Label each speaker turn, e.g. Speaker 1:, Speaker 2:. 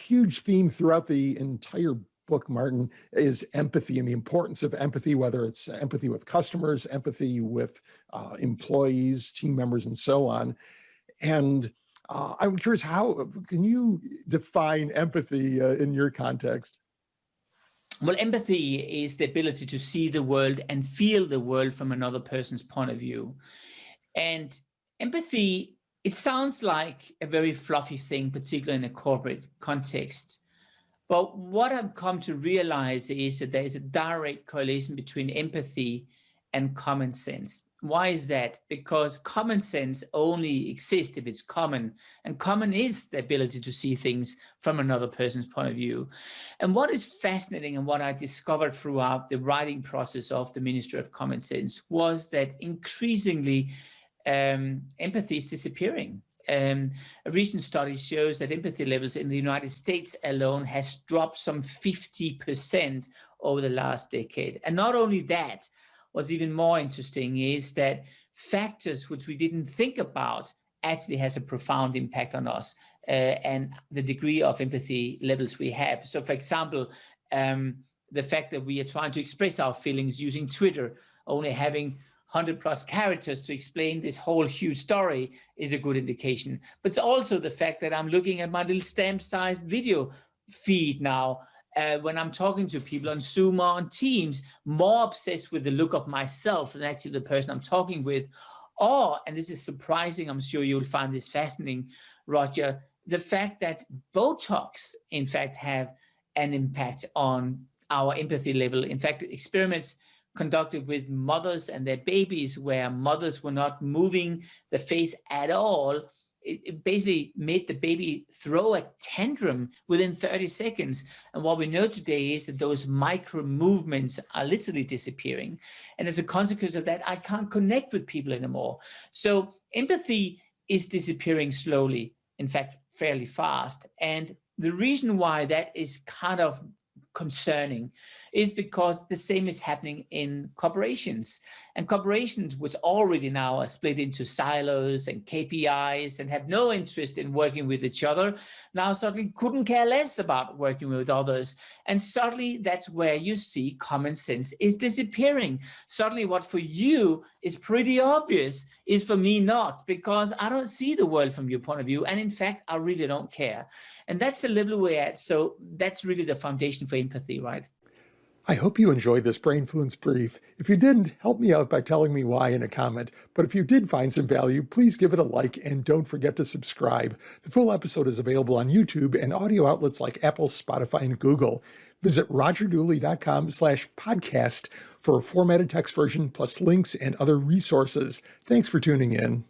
Speaker 1: huge theme throughout the entire book, Martin, is empathy and the importance of empathy, whether it's empathy with customers, empathy with employees, team members, and so on. And I'm curious, how can you define empathy in your context?
Speaker 2: Well, empathy is the ability to see the world and feel the world from another person's point of view. And empathy, it sounds like a very fluffy thing, particularly in a corporate context. But what I've come to realize is that there is a direct correlation between empathy and common sense. Why is that? Because common sense only exists if it's common, and common is the ability to see things from another person's point of view. And what is fascinating and what I discovered throughout the writing process of the Ministry of Common Sense was that increasingly empathy is disappearing. A recent study shows that empathy levels in the United States alone has dropped some 50% over the last decade. And not only that, what's even more interesting is that factors which we didn't think about actually has a profound impact on us and the degree of empathy levels we have. So for example, the fact that we are trying to express our feelings using Twitter, only having 100 plus characters to explain this whole huge story is a good indication. But it's also the fact that I'm looking at my little stamp-sized video feed now when I'm talking to people on Zoom or on Teams, more obsessed with the look of myself than actually the person I'm talking with. Or, and this is surprising, I'm sure you'll find this fascinating, Roger, the fact that Botox, in fact, have an impact on our empathy level. In fact, experiments conducted with mothers and their babies where mothers were not moving the face at all, it basically made the baby throw a tantrum within 30 seconds. And what we know today is that those micro movements are literally disappearing. And as a consequence of that, I can't connect with people anymore. So empathy is disappearing slowly, in fact, fairly fast. And the reason why that is kind of concerning is because the same is happening in corporations. And corporations, which already now are split into silos and KPIs and have no interest in working with each other, now suddenly couldn't care less about working with others. And suddenly that's where you see common sense is disappearing. Suddenly what for you is pretty obvious is for me not, because I don't see the world from your point of view. And in fact, I really don't care. And that's the level we're at. So that's really the foundation for empathy, right?
Speaker 1: I hope you enjoyed this Brainfluence brief. If you didn't, help me out by telling me why in a comment. But if you did find some value, please give it a like and don't forget to subscribe. The full episode is available on YouTube and audio outlets like Apple, Spotify, and Google. Visit rogerdooley.com/podcast for a formatted text version plus links and other resources. Thanks for tuning in.